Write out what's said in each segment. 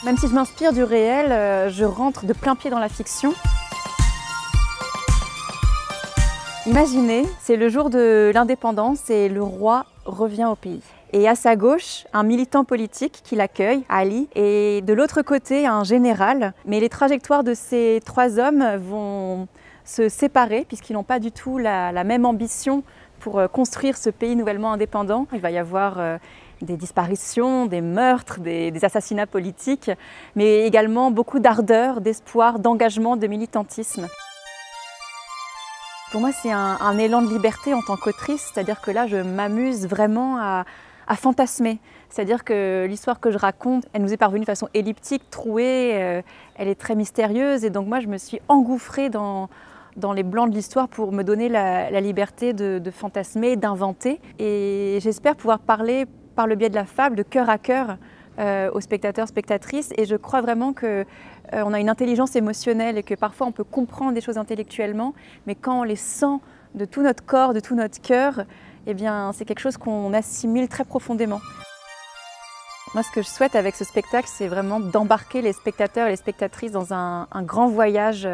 Même si je m'inspire du réel, je rentre de plein pied dans la fiction. Imaginez, c'est le jour de l'indépendance et le roi revient au pays. Et à sa gauche, un militant politique qui l'accueille, Ali, et de l'autre côté, un général. Mais les trajectoires de ces trois hommes vont se séparer puisqu'ils n'ont pas du tout la même ambition pour construire ce pays nouvellement indépendant. Il va y avoir des disparitions, des meurtres, des assassinats politiques, mais également beaucoup d'ardeur, d'espoir, d'engagement, de militantisme. Pour moi, c'est un élan de liberté en tant qu'autrice, c'est-à-dire que là, je m'amuse vraiment à fantasmer. C'est-à-dire que l'histoire que je raconte, elle nous est parvenue de façon elliptique, trouée, elle est très mystérieuse, et donc moi, je me suis engouffrée dans les blancs de l'histoire pour me donner la liberté de fantasmer, d'inventer. Et j'espère pouvoir parler par le biais de la fable, de cœur à cœur, aux spectateurs, spectatrices. Et je crois vraiment qu'on a une intelligence émotionnelle et que parfois on peut comprendre des choses intellectuellement, mais quand on les sent de tout notre corps, de tout notre cœur, eh bien, c'est quelque chose qu'on assimile très profondément. Moi, ce que je souhaite avec ce spectacle, c'est vraiment d'embarquer les spectateurs et les spectatrices dans un grand voyage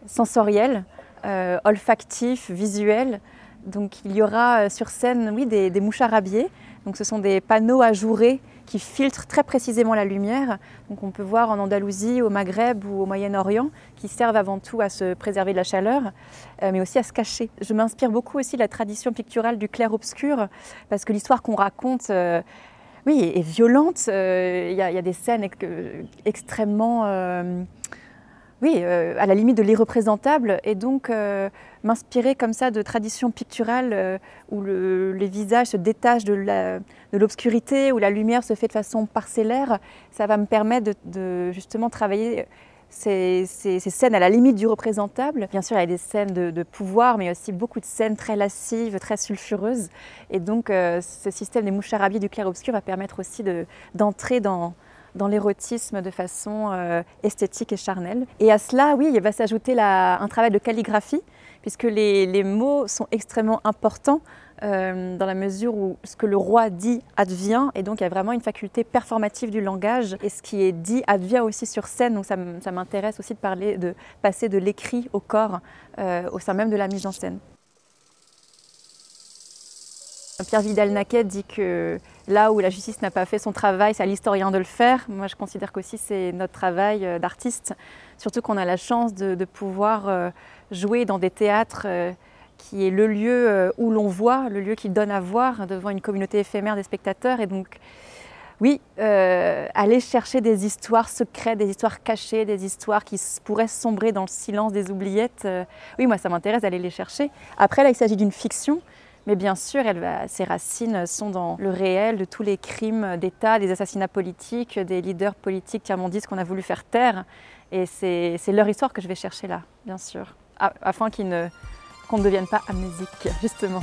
sensoriel, olfactif, visuel. Donc il y aura sur scène, oui, des moucharabbiers. Donc ce sont des panneaux ajourés qui filtrent très précisément la lumière. Donc on peut voir en Andalousie, au Maghreb ou au Moyen-Orient, qui servent avant tout à se préserver de la chaleur, mais aussi à se cacher. Je m'inspire beaucoup aussi de la tradition picturale du clair-obscur, parce que l'histoire qu'on raconte, oui, est violente. Il y a des scènes extrêmement oui, à la limite de l'irreprésentable, et donc m'inspirer comme ça de traditions picturales où les visages se détachent de l'obscurité, où la lumière se fait de façon parcellaire, ça va me permettre de justement travailler ces scènes à la limite du représentable. Bien sûr, il y a des scènes de pouvoir, mais aussi beaucoup de scènes très lascives, très sulfureuses. Et donc, ce système des moucharabbiers du clair-obscur va permettre aussi d'entrer dans l'érotisme de façon esthétique et charnelle. Et à cela, oui, il va s'ajouter un travail de calligraphie, puisque les mots sont extrêmement importants dans la mesure où ce que le roi dit advient, et donc il y a vraiment une faculté performative du langage, et ce qui est dit advient aussi sur scène, donc ça m'intéresse aussi de passer de l'écrit au corps au sein même de la mise en scène. Pierre Vidal-Naquet dit que là où la justice n'a pas fait son travail, c'est à l'historien de le faire. Moi, je considère qu'aussi c'est notre travail d'artiste, surtout qu'on a la chance de pouvoir jouer dans des théâtres qui est le lieu où l'on voit, le lieu qui donne à voir devant une communauté éphémère des spectateurs. Et donc, oui, aller chercher des histoires secrètes, des histoires cachées, des histoires qui pourraient sombrer dans le silence des oubliettes. Oui, moi, ça m'intéresse d'aller les chercher. Après, là, il s'agit d'une fiction. Mais bien sûr, ses racines sont dans le réel de tous les crimes d'État, des assassinats politiques, des leaders politiques tiers-mondistes qu'on a voulu faire taire. Et c'est leur histoire que je vais chercher là, bien sûr, afin qu'on ne devienne pas amnésique, justement.